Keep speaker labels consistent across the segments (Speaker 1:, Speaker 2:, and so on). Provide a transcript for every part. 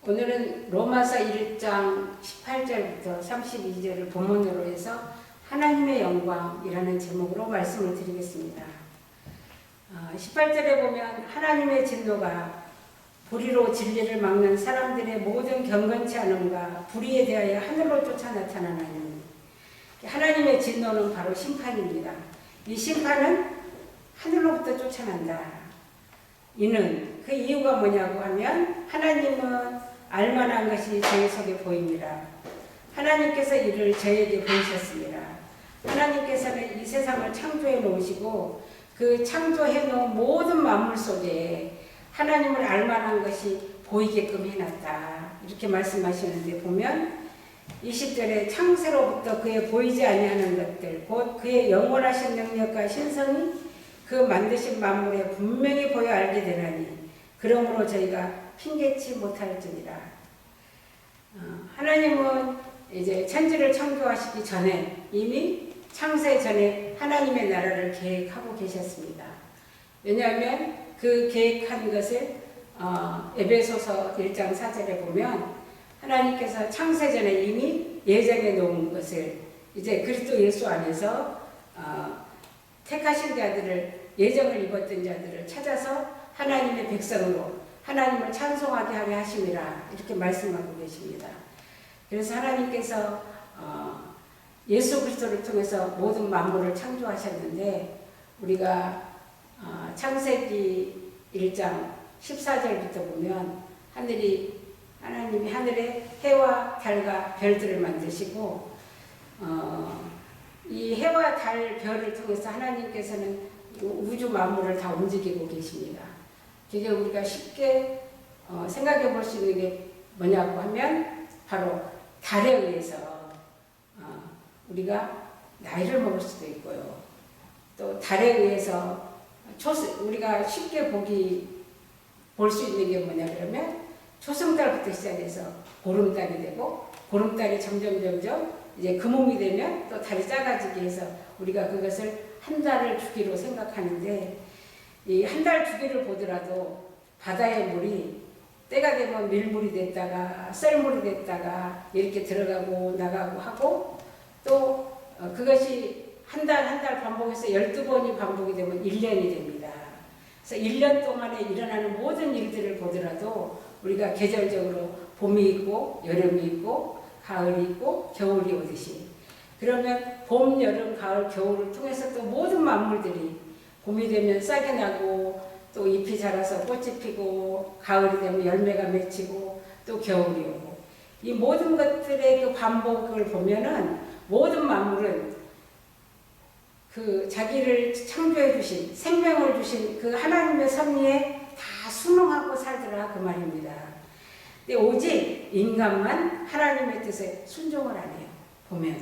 Speaker 1: 오늘은 로마서 1장 18절부터 32절을 본문으로 해서 하나님의 영광이라는 제목으로 말씀을 드리겠습니다. 18절에 보면 하나님의 진노가 불의로 진리를 막는 사람들의 모든 경건치 않음과 불의에 대하여 하늘로 쫓아 나타나나니, 하나님의 진노는 바로 심판입니다. 이 심판은 하늘로부터 쫓아난다. 이는 그 이유가 뭐냐고 하면, 하나님은 알만한 것이 저희 속에 보입니다. 하나님께서 이를 저에게 보이셨습니다. 하나님께서는 이 세상을 창조해 놓으시고 그 창조해 놓은 모든 만물 속에 하나님을 알만한 것이 보이게끔 해놨다. 이렇게 말씀하시는데 보면 20절에 창세로부터 그의 보이지 아니하는 것들 곧 그의 영원하신 능력과 신성이 그 만드신 만물에 분명히 보여 알게 되나니 그러므로 저희가 핑계치 못할지니라. 하나님은 이제 천지를 창조하시기 전에 이미 창세 전에 하나님의 나라를 계획하고 계셨습니다. 왜냐하면 그 계획한 것을 에베소서 1장 4절에 보면 하나님께서 창세 전에 이미 예정해 놓은 것을 이제 그리스도 예수 안에서 택하신 자들을, 예정을 입었던 자들을 찾아서 하나님의 백성으로 하나님을 찬송하게 하게 하심이라 이렇게 말씀하고 계십니다. 그래서 하나님께서 예수 그리스도를 통해서 모든 만물을 창조하셨는데, 우리가 창세기 1장 14절부터 보면 하나님이 하늘에 해와 달과 별들을 만드시고 이 해와 달, 별을 통해서 하나님께서는 우주 만물을 다 움직이고 계십니다. 그게 우리가 쉽게 생각해 볼 수 있는 게 뭐냐고 하면 바로 달에 의해서 우리가 나이를 먹을 수도 있고요. 또 달에 의해서 우리가 쉽게 볼 수 있는 게 뭐냐 그러면 초승달부터 시작해서 보름달이 되고, 보름달이 점점 이제 금음이 되면 또 달이 작아지게 해서 우리가 그것을 한 달을 주기로 생각하는데, 이 한 달 주기를 보더라도 바다의 물이 때가 되면 밀물이 됐다가 썰물이 됐다가 이렇게 들어가고 나가고 하고, 또 그것이 한 달 반복해서 12번이 반복이 되면 1년이 됩니다. 그래서 1년 동안에 일어나는 모든 일들을 보더라도 우리가 계절적으로 봄이 있고 여름이 있고 가을이 있고 겨울이 오듯이, 그러면 봄, 여름, 가을, 겨울을 통해서 또 모든 만물들이 봄이 되면 싹이 나고 또 잎이 자라서 꽃이 피고, 가을이 되면 열매가 맺히고 또 겨울이 오고, 이 모든 것들의 그 반복을 보면은 모든 만물은 그 자기를 창조해 주신, 생명을 주신 그 하나님의 섭리에 다 순응하고 살더라 그 말입니다. 근데 오직 인간만 하나님의 뜻에 순종을 안 해요. 보면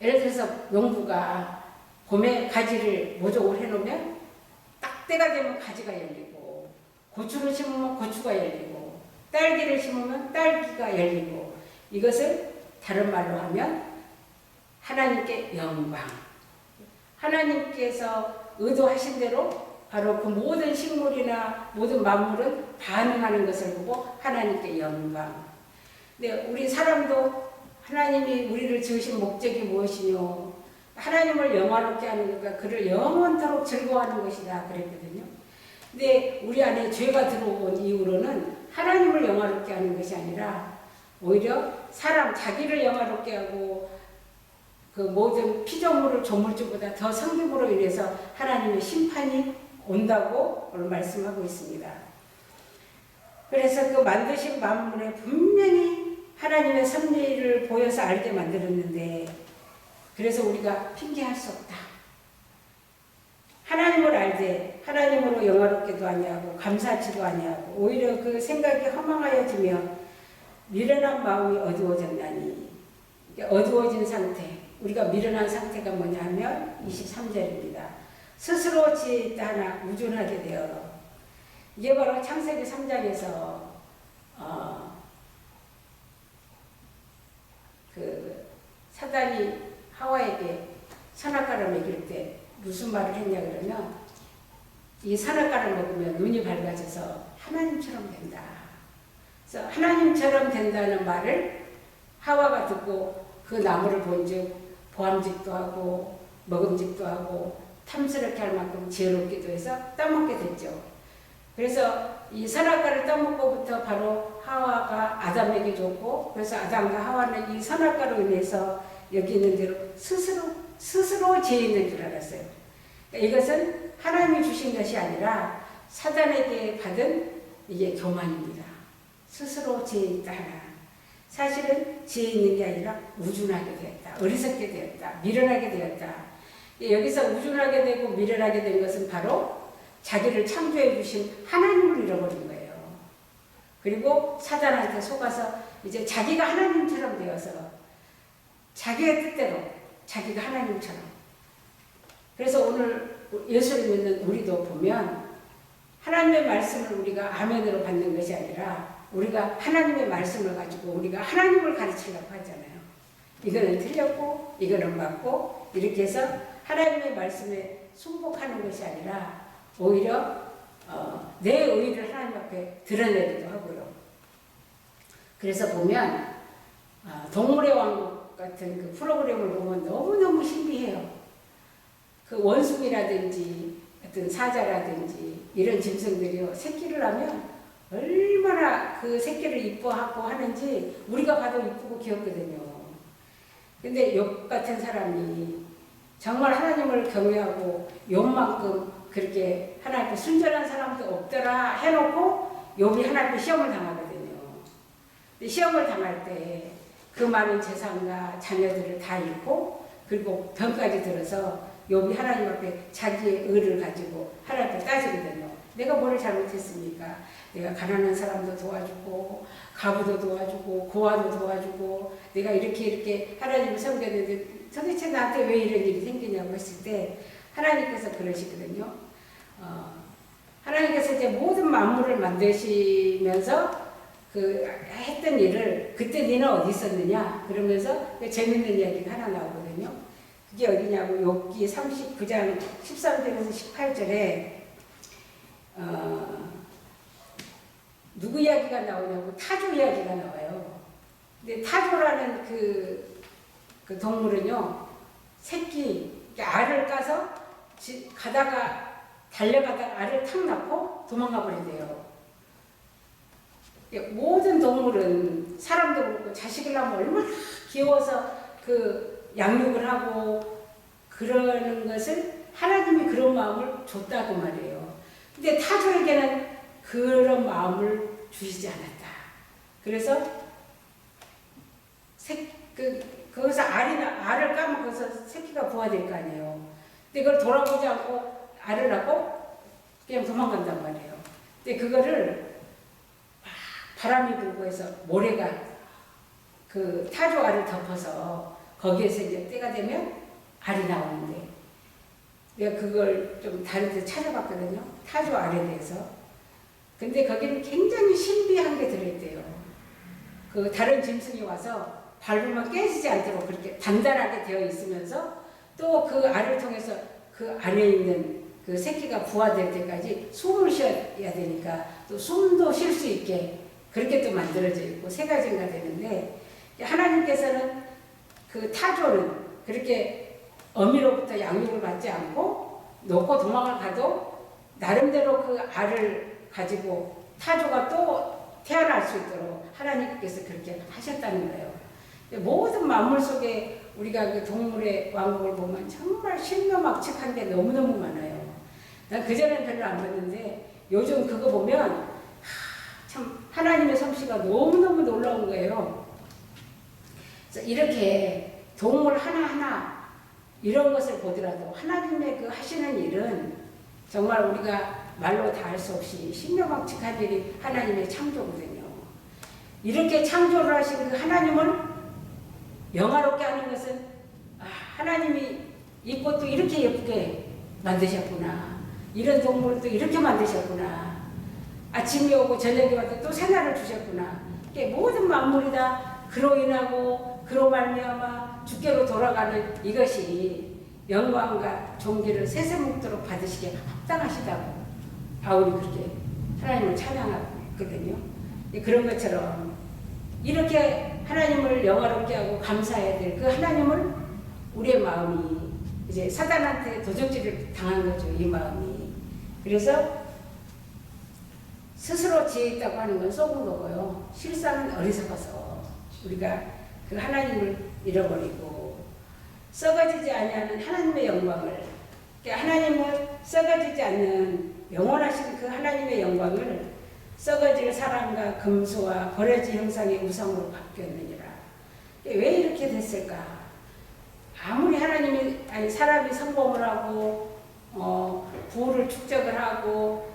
Speaker 1: 예를 들어서 농부가 봄에 가지를 모종을 해놓으면 딱 때가 되면 가지가 열리고, 고추를 심으면 고추가 열리고, 딸기를 심으면 딸기가 열리고, 이것을 다른 말로 하면 하나님께 영광, 하나님께서 의도하신 대로 바로 그 모든 식물이나 모든 만물은 반응하는 것을 보고 하나님께 영광. 근데 우리 사람도 하나님이 우리를 지으신 목적이 무엇이뇨? 하나님을 영화롭게 하는 것과 그를 영원토록 즐거워하는 것이다 그랬거든요. 근데 우리 안에 죄가 들어온 이후로는 하나님을 영화롭게 하는 것이 아니라 오히려 자기를 영화롭게 하고 그 모든 피조물을 조물주보다 더 성김으로 인해서 하나님의 심판이 온다고 오늘 말씀하고 있습니다. 그래서 그 만드신 만물에 분명히 하나님의 섭리를 보여서 알게 만들었는데, 그래서 우리가 핑계할 수 없다. 하나님을 알되 하나님으로 영화롭게도 아니하고 감사하지도 아니하고 오히려 그 생각이 허망하여지며 미련한 마음이 어두워졌나니, 어두워진 상태, 우리가 미련한 상태가 뭐냐 하면 23절입니다. 스스로 지혜 있다 하나 우둔하게 되어, 이게 바로 창세기 3장에서 그 사단이 하와에게 선악과를 먹일 때 무슨 말을 했냐 그러면, 이 선악과를 먹으면 눈이 밝아져서 하나님처럼 된다. 그래서 하나님처럼 된다는 말을 하와가 듣고 그 나무를 본즉 보암직도 하고 먹음직도 하고 탐스럽게 할 만큼 지혜롭기도 해서 따먹게 됐죠. 그래서 이 선악과를 따먹고부터 바로 하와가 아담에게 줬고, 그래서 아담과 하와는 이 선악과로 인해서 여기 있는 대로 스스로 죄 있는 줄 알았어요. 그러니까 이것은 하나님이 주신 것이 아니라 사단에게 받은 이게 교만입니다. 스스로 죄 있다 하나. 사실은 죄 있는 게 아니라 우준하게 되었다. 어리석게 되었다. 미련하게 되었다. 여기서 우준하게 되고 미련하게 된 것은 바로 자기를 창조해 주신 하나님을 잃어버린 거예요. 그리고 사단한테 속아서 이제 자기가 하나님처럼 되어서 자기의 뜻대로 자기가 하나님처럼. 그래서 오늘 예수를 믿는 우리도 보면 하나님의 말씀을 우리가 아멘으로 받는 것이 아니라 우리가 하나님의 말씀을 가지고 우리가 하나님을 가르치려고 하잖아요. 이거는 틀렸고 이거는 맞고 이렇게 해서 하나님의 말씀에 순복하는 것이 아니라 오히려 내 의의를 하나님 앞에 드러내기도 하고요. 그래서 보면 동물의 왕국 같은 그 프로그램을 보면 너무너무 신비해요. 그 원숭이라든지 어떤 사자라든지 이런 짐승들이요, 새끼를 하면 얼마나 그 새끼를 이뻐하고 하는지 우리가 봐도 이쁘고 귀엽거든요. 근데 욥 같은 사람이 정말 하나님을 경외하고 욥만큼 그렇게 하나님 앞에 순전한 사람도 없더라 해놓고 욥이 하나님 앞에 시험을 당하거든요. 근데 시험을 당할 때 그 많은 재산과 자녀들을 다 잃고 그리고 병까지 들어서 욥이 하나님 앞에 자기의 의를 가지고 하나님 앞에 따지거든요. 내가 뭘 잘못했습니까? 내가 가난한 사람도 도와주고 가부도 도와주고 고아도 도와주고 내가 이렇게 하나님을 섬겼는데 도대체 나한테 왜 이런 일이 생기냐고 했을 때 하나님께서 그러시거든요. 하나님께서 이제 모든 만물을 만드시면서 그 했던 일을 그때 너는 어디 있었느냐 그러면서 재밌는 이야기가 하나 나오거든요. 그게 어디냐고 욥기 39장 13절에서 18절에 누구 이야기가 나오냐고 타조 이야기가 나와요. 근데 타조라는 그 동물은요, 새끼 알을 까서 달려가다가 알을 탁 낳고 도망가 버린대요. 모든 동물은 사람도 그렇고 자식을 낳으면 얼마나 귀여워서 그 양육을 하고 그러는 것을 하나님이 그런 마음을 줬다고 말이에요. 근데 타조에게는 그런 마음을 주시지 않았다. 그래서 거기서 알을 까면 거기서 새끼가 부화될 거 아니에요. 근데 그걸 돌아보지 않고 알을 낳고 그냥 도망간단 말이에요. 근데 그거를 바람이 불고 해서 모래가 그 타조 알을 덮어서 거기에서 이제 때가 되면 알이 나오는데 내가 그걸 좀 다른 데 찾아봤거든요. 타조 알에 대해서. 근데 거기는 굉장히 신비한 게 들어있대요. 그 다른 짐승이 와서 밟으면 깨지지 않도록 그렇게 단단하게 되어 있으면서 또 그 알을 통해서 그 안에 있는 그 새끼가 부화될 때까지 숨을 쉬어야 되니까 또 숨도 쉴 수 있게 그렇게 또 만들어져 있고 세 가지가 되는데 하나님께서는 그 타조는 그렇게 어미로부터 양육을 받지 않고 놓고 도망을 가도 나름대로 그 알을 가지고 타조가 또 태어날 수 있도록 하나님께서 그렇게 하셨다는 거예요. 모든 만물 속에 우리가 그 동물의 왕국을 보면 정말 신묘막측한 게 너무너무 많아요. 난 그전에는 별로 안 봤는데 요즘 그거 보면 참 하나님의 솜씨가 너무너무 놀라운 거예요. 그래서 이렇게 동물 하나하나 이런 것을 보더라도 하나님의 그 하시는 일은 정말 우리가 말로 다 할 수 없이 신묘막측한 일이 하나님의 창조거든요. 이렇게 창조를 하신 그 하나님을 영화롭게 하는 것은 하나님이 이 꽃도 이렇게 예쁘게 만드셨구나. 이런 동물을 또 이렇게 만드셨구나. 아침이 오고 저녁이 와도 또 새날을 주셨구나. 모든 만물이 다 그로 인하고 그로 말미암아 주께로 돌아가는 이것이 영광과 존귀를 세세묵도록 받으시기에 합당하시다고 바울이 그렇게 하나님을 찬양하고 있거든요. 그런 것처럼 이렇게 하나님을 영화롭게 하고 감사해야 될 그 하나님을 우리의 마음이 이제 사단한테 도적질을 당한 거죠. 이 마음이. 그래서 스스로 지혜 있다고 하는 건 속은 거고요. 실상은 어리석어서 우리가 그 하나님을 잃어버리고 썩어지지 아니하는 하나님의 영광을, 하나님을 썩어지지 않는 영원하신 그 하나님의 영광을 썩어질 사람과 금수와 버려진 형상의 우상으로 바뀌었느니라. 왜 이렇게 됐을까? 아무리 사람이 성공을 하고 부를 축적을 하고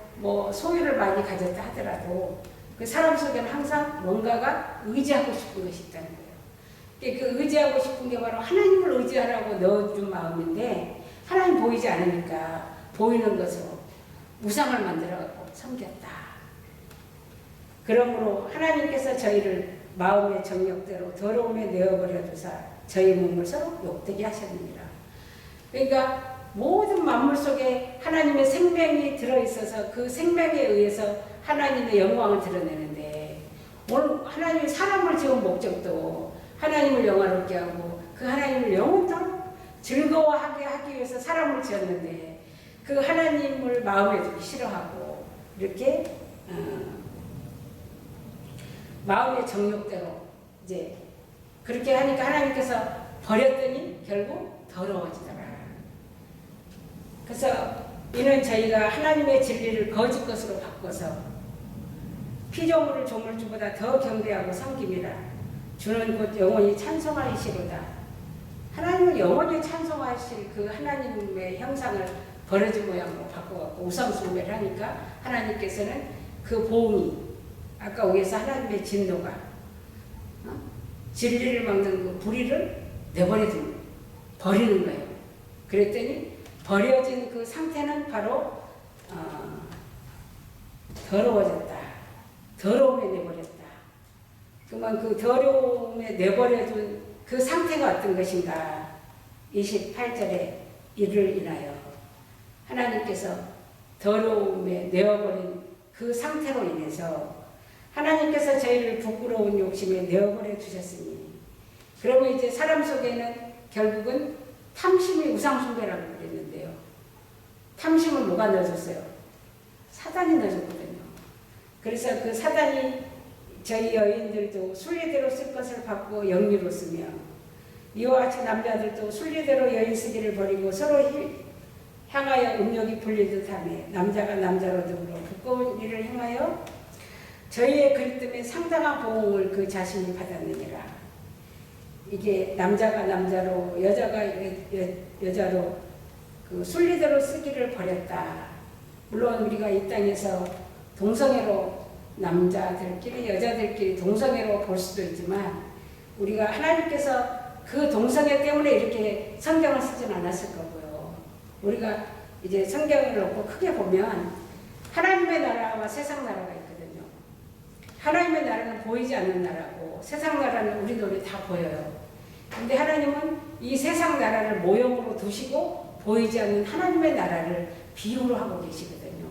Speaker 1: 소유를 많이 가졌다 하더라도 그 사람 속에는 항상 뭔가가 의지하고 싶은 것이 있다는 거예요. 그 의지하고 싶은 게 바로 하나님을 의지하라고 넣어준 마음인데 하나님 보이지 않으니까 보이는 것으로 우상을 만들어갖고 섬겼다. 그러므로 하나님께서 저희를 마음의 정욕대로 더러움에 내어버려 두사 저희 몸을 서로 욕되게 하셨느니라. 그러니까 모든 만물 속에 하나님의 생명이 들어있어서 그 생명에 의해서 하나님의 영광을 드러내는데 오늘 하나님이 사람을 지은 목적도 하나님을 영화롭게 하고 그 하나님을 영원토록 즐거워하게 하기 위해서 사람을 지었는데 그 하나님을 마음에 두기 싫어하고 이렇게 마음의 정욕대로 이제 그렇게 하니까 하나님께서 버렸더니 결국 더러워지더라. 그래서 이는 저희가 하나님의 진리를 거짓 것으로 바꿔서 피조물을 조물주보다 더 경배하고 섬김이라. 주는 곧 영원히 찬송하시리로다. 하나님을 영원히 찬송하실 그 하나님의 형상을 버려진 모양으로 바꿔갖고 우상숭배를 하니까 하나님께서는 그 보응이 아까 위에서 하나님의 진노가 진리를 막는 그 불의를 버리는 거예요. 그랬더니 버려진 그 상태는 바로 더러워졌다. 더러움에 내버렸다. 그만 그 더러움에 내버려둔 그 상태가 어떤 것인가. 28절에 이를 인하여 하나님께서 더러움에 내어버린 그 상태로 인해서 하나님께서 저희를 부끄러운 욕심에 내어버려 주셨으니 그러면 이제 사람 속에는 결국은 탐심이 우상숭배라고 그랬는데요. 탐심은 누가 넣어줬어요? 사단이 넣어줬거든요. 그래서 그 사단이 저희 여인들도 순리대로 쓸 것을 받고 영리로 쓰며 이와 같이 남자들도 순리대로 여인 쓰기를 버리고 서로 향하여 음욕이 불리듯 하며 남자가 남자로 더불어 부끄러운 일을 행하여 저희의 그릇됨에 상당한 보응을 그 자신이 받았느니라. 이게 남자가 남자로 여자가 여자로 그 순리대로 쓰기를 버렸다. 물론 우리가 이 땅에서 동성애로 남자들끼리 여자들끼리 동성애로 볼 수도 있지만 우리가 하나님께서 그 동성애 때문에 이렇게 성경을 쓰진 않았을 거고요. 우리가 이제 성경을 놓고 크게 보면 하나님의 나라와 세상 나라가 있거든요. 하나님의 나라는 보이지 않는 나라고 세상 나라는 우리 눈에 다 보여요. 근데 하나님은 이 세상 나라를 모형으로 두시고 보이지 않는 하나님의 나라를 비유로 하고 계시거든요.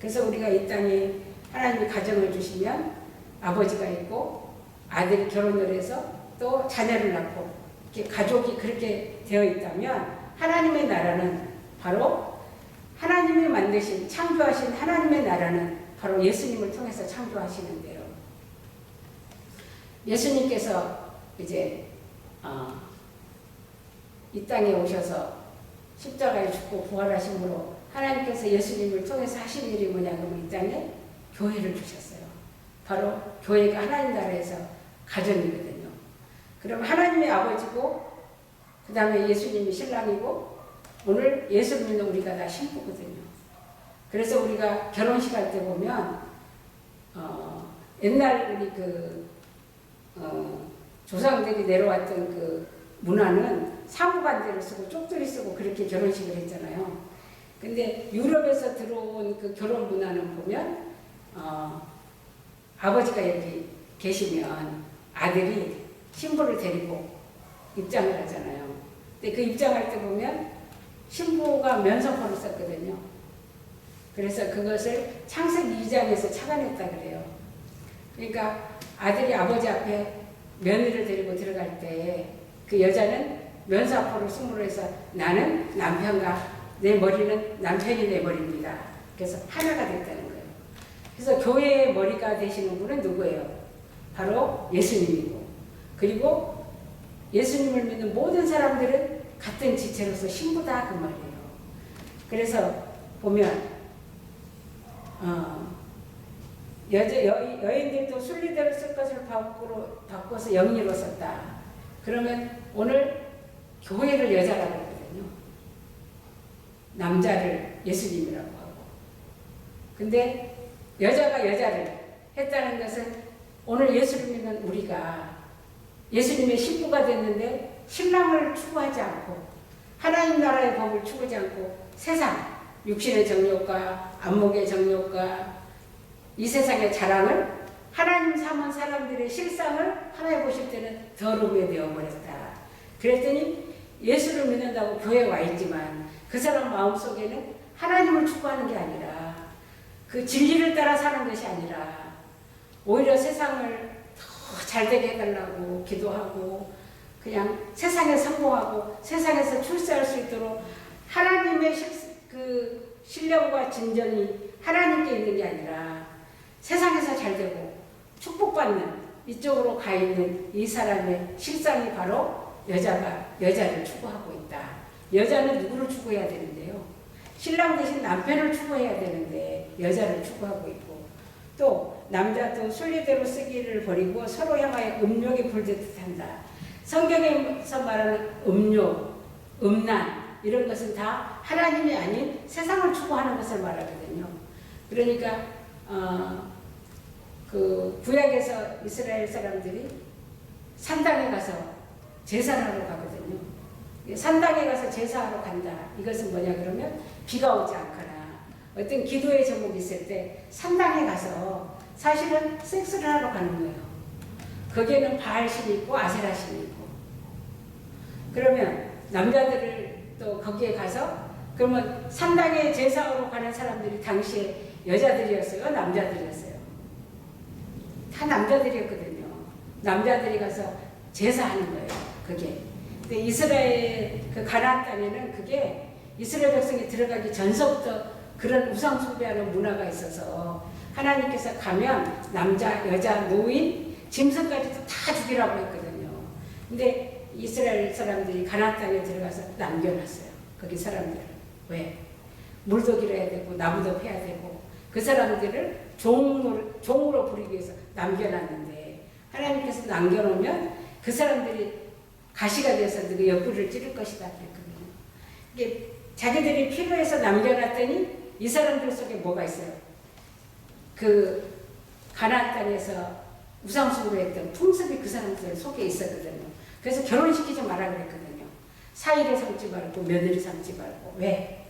Speaker 1: 그래서 우리가 이 땅에 하나님이 가정을 주시면 아버지가 있고 아들이 결혼을 해서 또 자녀를 낳고 이렇게 가족이 그렇게 되어 있다면 하나님의 나라는 바로 하나님이 만드신 창조하신 하나님의 나라는 바로 예수님을 통해서 창조하시는데요. 예수님께서 이제 이 땅에 오셔서 십자가에 죽고 부활하심으로 하나님께서 예수님을 통해서 하신 일이 뭐냐면 이 땅에 교회를 주셨어요. 바로 교회가 하나님 나라에서 가정이거든요. 그럼 하나님의 아버지고 그 다음에 예수님이 신랑이고 오늘 예수 믿는 우리가 다 신부거든요. 그래서 우리가 결혼식 할 때 보면 옛날 우리 조상들이 내려왔던 그 문화는 사무반대를 쓰고 쪽들이 쓰고 그렇게 결혼식을 했잖아요. 근데 유럽에서 들어온 그 결혼 문화는 보면 아버지가 여기 계시면 아들이 신부를 데리고 입장을 하잖아요. 근데 그 입장할 때 보면 신부가 면성포를 썼거든요. 그래서 그것을 창세기 2장에서 착안했다 그래요. 그러니까 아들이 아버지 앞에 며느리를 데리고 들어갈 때 그 여자는 면사 앞으로 승부를 해서 나는 남편과 내 머리는 남편이 내 머리입니다. 그래서 하나가 됐다는 거예요. 그래서 교회의 머리가 되시는 분은 누구예요? 바로 예수님이고, 그리고 예수님을 믿는 모든 사람들은 같은 지체로서 신부다 그 말이에요. 그래서 보면 여인들도 순리대로 쓸 것을 바꿔서 영리로 썼다. 그러면 오늘 교회를 여자라고 하거든요. 남자를 예수님이라고 하고. 근데 여자가 여자를 했다는 것은 오늘 예수를 믿는 우리가 예수님의 신부가 됐는데 신랑을 추구하지 않고 하나님 나라의 법을 추구하지 않고 세상, 육신의 정욕과 안목의 정욕과 이 세상의 자랑을 하나님 삼은 사람들의 실상을 하나님 보실 때는 더러움에 되어버렸다. 그랬더니 예수를 믿는다고 교회에 와 있지만 그 사람 마음속에는 하나님을 추구하는 게 아니라 그 진리를 따라 사는 것이 아니라 오히려 세상을 더 잘되게 해달라고 기도하고 그냥 세상에 성공하고 세상에서 출세할 수 있도록 하나님의 그 신령과 진정이 하나님께 있는 게 아니라 세상에서 잘되고 축복받는 이쪽으로 가 있는 이 사람의 실상이 바로 여자가 여자를 추구하고 있다. 여자는 누구를 추구해야 되는데요? 신랑 대신 남편을 추구해야 되는데 여자를 추구하고 있고, 또 남자도 순리대로 쓰기를 버리고 서로 향하여 음욕에 불듯 한다. 성경에서 말하는 음욕, 음란 이런 것은 다 하나님이 아닌 세상을 추구하는 것을 말하거든요. 그러니까 그 구약에서 이스라엘 사람들이 산당에 가서 제사하러 가거든요. 산당에 가서 제사하러 간다. 이것은 뭐냐 그러면 비가 오지 않거나 어떤 기도의 제목이 있을 때 산당에 가서 사실은 섹스를 하러 가는 거예요. 거기에는 바알신이 있고 아세라신이 있고. 그러면 남자들을 또 거기에 가서 그러면 산당에 제사하러 가는 사람들이 당시에 여자들이었어요? 남자들이었어요? 다 남자들이었거든요. 남자들이 가서 제사하는 거예요. 그게. 근데 이스라엘 그 가나안 땅에는 그게 이스라엘 백성이 들어가기 전서부터 그런 우상 숭배하는 문화가 있어서 하나님께서 가면 남자, 여자, 노인, 짐승까지도 다 죽이라고 했거든요. 근데 이스라엘 사람들이 가나안 땅에 들어가서 남겨놨어요. 거기 사람들을. 왜? 물도 길어야 되고 나무도 패야 되고 그 사람들을 종으로 부리기 위해서 남겨놨는데 하나님께서 남겨놓으면 그 사람들이 가시가 돼서 그 옆구리를 찌를 것이다 그랬거든요. 이게 자기들이 필요해서 남겨놨더니 이 사람들 속에 뭐가 있어요? 그 가나안 땅에서 우상숭배를 했던 풍습이 그 사람들 속에 있었거든요. 그래서 결혼시키지 마라 그랬거든요. 사위를 삼지 말고 며느리 삼지 말고. 왜?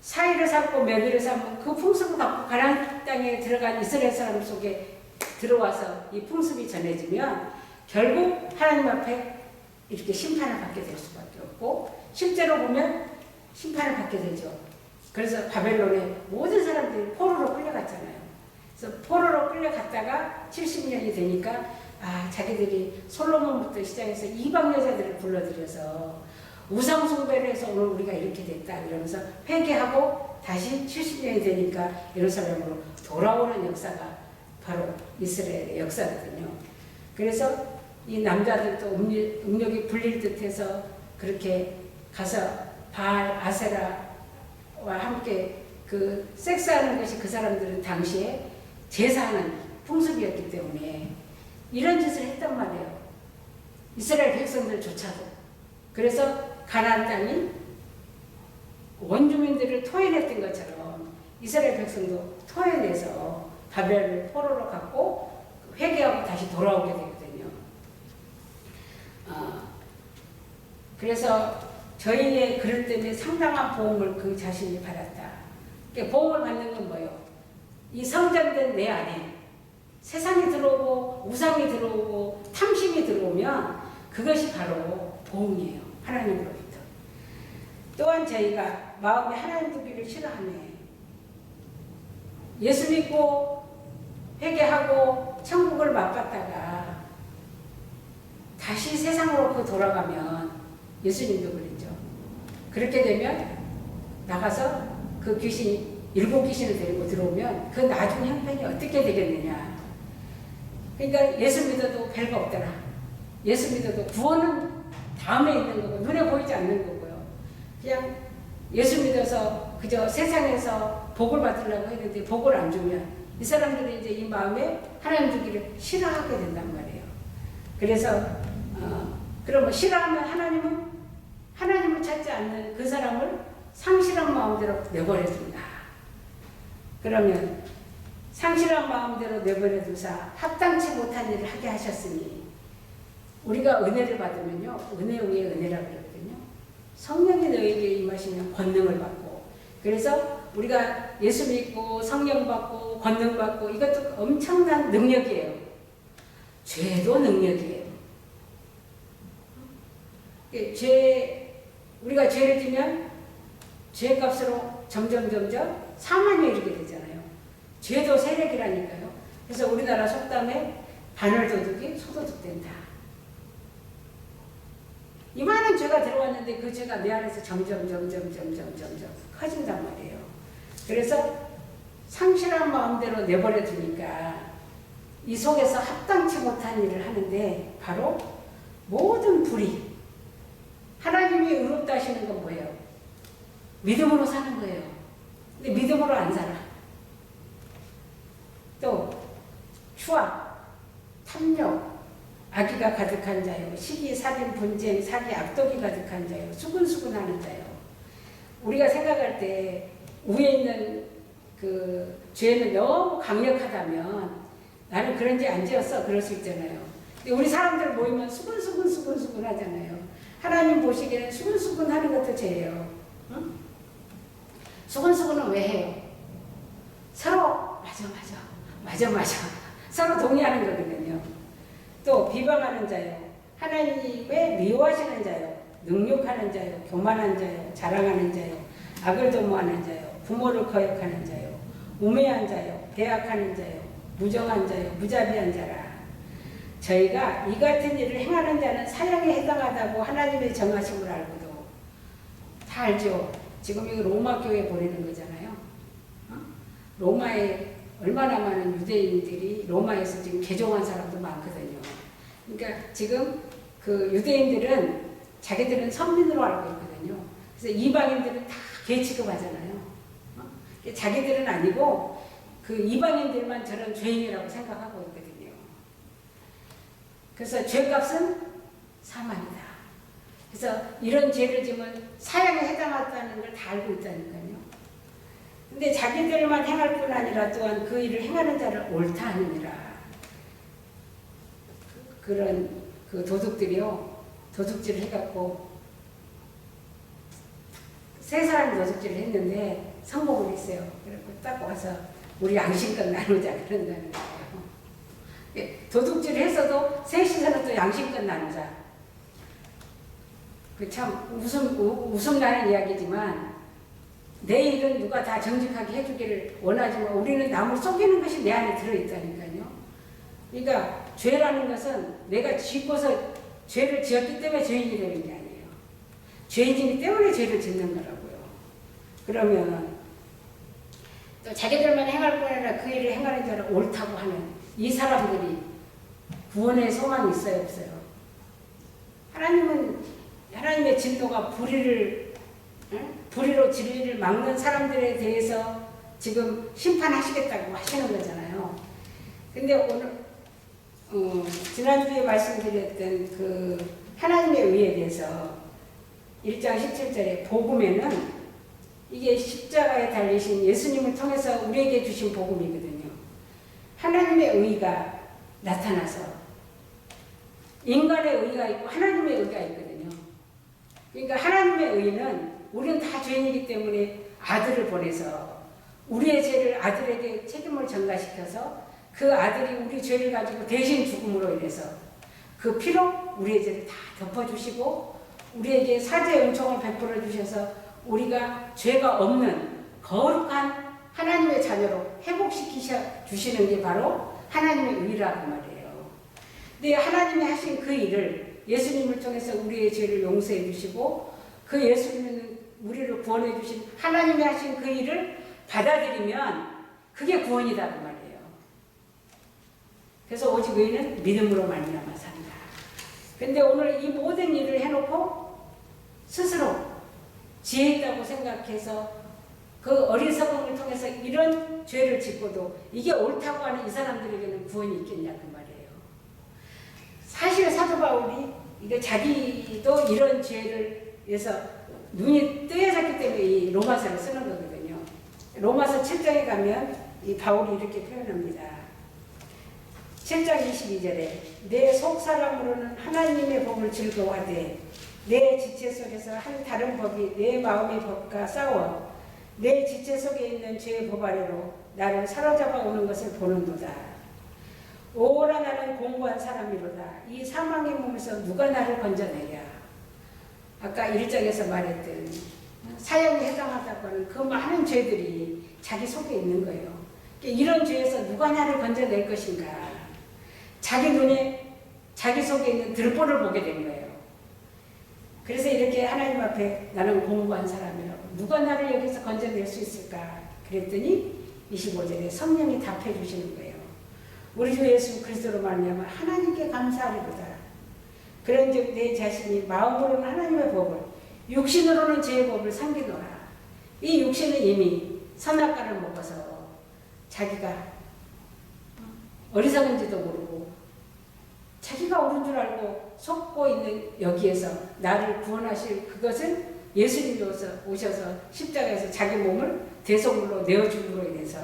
Speaker 1: 사위를 삼고 며느리를 삼으면 그 풍습을 갖고 가나안 땅에 들어간 이스라엘 사람 속에 들어와서 이 풍습이 전해지면 결국 하나님 앞에 이렇게 심판을 받게 될 수밖에 없고 실제로 보면 심판을 받게 되죠. 그래서 바벨론에 모든 사람들이 포로로 끌려갔잖아요. 그래서 포로로 끌려갔다가 70년이 되니까 자기들이 솔로몬부터 시작해서 이방 여자들을 불러들여서 우상 숭배를 해서 오늘 우리가 이렇게 됐다 이러면서 회개하고 다시 70년이 되니까 예루살렘으로 돌아오는 역사가 바로 이스라엘의 역사거든요. 그래서 이 남자들도 음욕이 불릴 듯해서 그렇게 가서 바알, 아세라와 함께 그 섹스하는 것이 그 사람들은 당시에 제사하는 풍습이었기 때문에 이런 짓을 했단 말이에요. 이스라엘 백성들조차도. 그래서 가나안 땅이 원주민들을 토해냈던 것처럼 이스라엘 백성도 토해내서 바벨을 포로로 갖고 회개하고 다시 돌아오게 되거든요. 그래서 저희의 그럴 때문에 상당한 보험을 그 자신이 받았다. 그러니까 보험을 받는 건 뭐예요? 이 성장된 내 안에 세상이 들어오고 우상이 들어오고 탐심이 들어오면 그것이 바로 보험이에요. 하나님으로부터. 또한 저희가 마음에 하나님 두기를 싫어하네. 예수 믿고 회개하고 천국을 맛봤다가 다시 세상으로 돌아가면 예수님도 그랬죠. 그렇게 되면 나가서 그 귀신, 7귀신을 데리고 들어오면 그 나중 형편이 어떻게 되겠느냐. 그러니까 예수 믿어도 별거 없더라. 예수 믿어도 구원은 다음에 있는 거고 눈에 보이지 않는 거고요. 그냥 예수 믿어서 그저 세상에서 복을 받으려고 했는데 복을 안 주면 이 사람들이 이제 이 마음에 하나님 주기를 싫어하게 된단 말이에요. 그래서 그러면 싫어하면 하나님을 찾지 않는 그 사람을 상실한 마음대로 내버려 둔다. 그러면 상실한 마음대로 내버려 두사 합당치 못한 일을 하게 하셨으니 우리가 은혜를 받으면요. 은혜 위에 은혜라고 그러거든요. 성령이 너에게 임하시면 권능을 받고 그래서 우리가 예수 믿고 성령 받고 권능 받고 이것도 엄청난 능력이에요. 죄도 능력이에요. 우리가 죄를 지면 죄값으로 점점 사망에 이르게 되잖아요. 죄도 세력이라니까요. 그래서 우리나라 속담에 바늘도둑이 소도둑된다. 이만한 죄가 들어왔는데 그 죄가 내 안에서 점점 커진단 말이에요. 그래서 상실한 마음대로 내버려 두니까 이 속에서 합당치 못한 일을 하는데 바로 모든 불의 하나님이 의롭다 하시는 건 뭐예요? 믿음으로 사는 거예요. 근데 믿음으로 안 살아. 또 추악, 탐욕, 악의가 가득한 자요. 시기, 살인, 분쟁, 사기, 악독이 가득한 자요. 수근수근하는 자요. 우리가 생각할 때 위에 있는 그 죄는 너무 강력하다면 나는 그런 죄 안 지었어. 그럴 수 있잖아요. 근데 우리 사람들 모이면 수근수근 하잖아요. 하나님 보시기에는 수근수근 하는 것도 죄예요. 응? 수근수근은 왜 해요? 서로 맞아 서로 동의하는 거거든요. 또 비방하는 자요. 하나님의 미워하시는 자요. 능욕하는 자요. 교만한 자요. 자랑하는 자요. 악을 도모하는 자요. 부모를 거역하는 자요. 우매한 자요. 배악하는 자요. 무정한 자요. 무자비한 자라. 저희가 이 같은 일을 행하는 자는 사형에 해당하다고 하나님의 정하심을 알고도 다 알죠. 지금 이거 로마 교회 보내는 거잖아요. 로마에 얼마나 많은 유대인들이 로마에서 지금 개종한 사람도 많거든요. 그러니까 지금 그 유대인들은 자기들은 선민으로 알고 있거든요. 그래서 이방인들은 다 개 취급하잖아요. 자기들은 아니고 그 이방인들만 저런 죄인이라고 생각하고 있거든요. 그래서 죄값은 사망이다. 그래서 이런 죄를 지면 사형에 해당한다는 걸 다 알고 있다니까요. 근데 자기들만 행할 뿐 아니라 또한 그 일을 행하는 자를 옳다 하느니라. 그런 그 도둑들이요. 도둑질을 해갖고 세 사람이 도둑질을 했는데 성공을 했어요. 그래서 딱 와서 우리 양심껏 나누자 그런다는 거예요. 도둑질을 했어도 셋이서는 또 양심껏 나누자. 그 참 웃음 나는 이야기지만 내 일은 누가 다 정직하게 해주기를 원하지만 우리는 남을 속이는 것이 내 안에 들어있다니까요. 그러니까 죄라는 것은 내가 짓고서 죄를 지었기 때문에 죄인이 되는 게 아니에요. 죄인이기 때문에 죄를 짓는 거라고요. 그러면 또 자기들만 행할 뿐 아니라 그 일을 행하는 자를 옳다고 하는 이 사람들이 구원의 소망이 있어요, 없어요? 하나님의 진노가 불의로 진리를 막는 사람들에 대해서 지금 심판하시겠다고 하시는 거잖아요. 근데 오늘 지난주에 말씀드렸던 그 하나님의 의에 대해서 1장 17절에 복음에는 이게 십자가에 달리신 예수님을 통해서 우리에게 주신 복음이거든요. 하나님의 의가 나타나서 인간의 의가 있고 하나님의 의가 있거든요. 그러니까 하나님의 의는 우리는 다 죄인이기 때문에 아들을 보내서 우리의 죄를 아들에게 책임을 전가시켜서 그 아들이 우리 죄를 가지고 대신 죽음으로 인해서 그 피로 우리의 죄를 다 덮어주시고 우리에게 사죄의 은총을 베풀어 주셔서 우리가 죄가 없는 거룩한 하나님의 자녀로 회복시키셔 주시는 게 바로 하나님의 의라고 말이에요. 근데 하나님이 하신 그 일을 예수님을 통해서 우리의 죄를 용서해 주시고 그 예수님은 우리를 구원해 주신 하나님이 하신 그 일을 받아들이면 그게 구원이다 그 말이에요. 그래서 오직 의인은 믿음으로 말미암아 산다. 근데 오늘 이 모든 일을 해놓고 스스로 지혜 있다고 생각해서 그 어리석음을 통해서 이런 죄를 짓고도 이게 옳다고 하는 이 사람들에게는 구원이 있겠냐 그 말이에요. 사실 사도 바울이 이게 자기도 이런 죄를 해서 눈이 뜨여졌기 때문에 이 로마서를 쓰는 거거든요. 로마서 7장에 가면 이 바울이 이렇게 표현합니다. 7장 22절에 내 속사람으로는 하나님의 법을 즐거워하되 내 지체 속에서 한 다른 법이 내 마음의 법과 싸워 내 지체 속에 있는 죄의 법 아래로 나를 사로잡아 오는 것을 보는도다. 오라 나는 공고한 사람이로다. 이 사망의 몸에서 누가 나를 건져내랴. 아까 1장에서 말했던 사형에 해당하다고 하는 그 많은 죄들이 자기 속에 있는 거예요. 이런 죄에서 누가 나를 건져낼 것인가. 자기 눈에 자기 속에 있는 들보를 보게 된 거예요. 그래서 이렇게 하나님 앞에 나는 공고한 사람이라고 누가 나를 여기서 건져낼 수 있을까 그랬더니 25절에 성령이 답해 주시는 거예요. 우리 주 예수 그리스도로 말미암아 하나님께 감사하리로다. 그런즉 내 자신이 마음으로는 하나님의 법을 육신으로는 죄의 법을 섬기노라. 이 육신은 이미 선악과를 먹어서 자기가 어리석은지도 모르고 자기가 옳은 줄 알고 속고 있는 여기에서 나를 구원하실 그것은 예수님이 오셔서 십자가에서 자기 몸을 대속물로 내어줌으로 인해서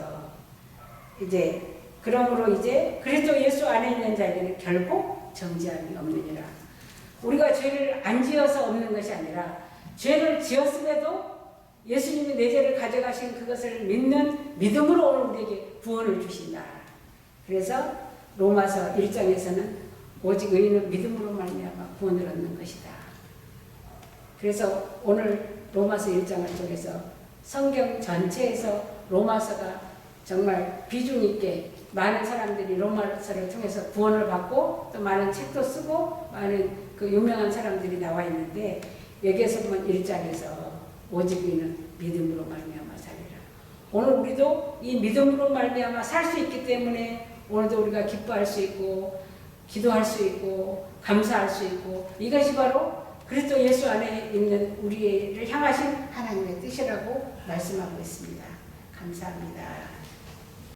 Speaker 1: 이제 그러므로 이제 그리스도 예수 안에 있는 자에게는 결코 정죄함이 없느니라. 우리가 죄를 안 지어서 없는 것이 아니라 죄를 지었음에도 예수님이 내 죄를 가져가신 그것을 믿는 믿음으로 오늘 우리에게 구원을 주신다. 그래서 로마서 1장에서는 오직 의인은 믿음으로 말미암아 구원을 얻는 것이다. 그래서 오늘 로마서 1장을 통해서 성경 전체에서 로마서가 정말 비중 있게 많은 사람들이 로마서를 통해서 구원을 받고 또 많은 책도 쓰고 많은 그 유명한 사람들이 나와 있는데 여기에서 보면 1장에서 오직 의인은 믿음으로 말미암아 살리라. 오늘 우리도 이 믿음으로 말미암아 살 수 있기 때문에 오늘도 우리가 기뻐할 수 있고 기도할 수 있고 감사할 수 있고 이것이 바로 그리스도 예수 안에 있는 우리를 향하신 하나님의 뜻이라고 말씀하고 있습니다. 감사합니다.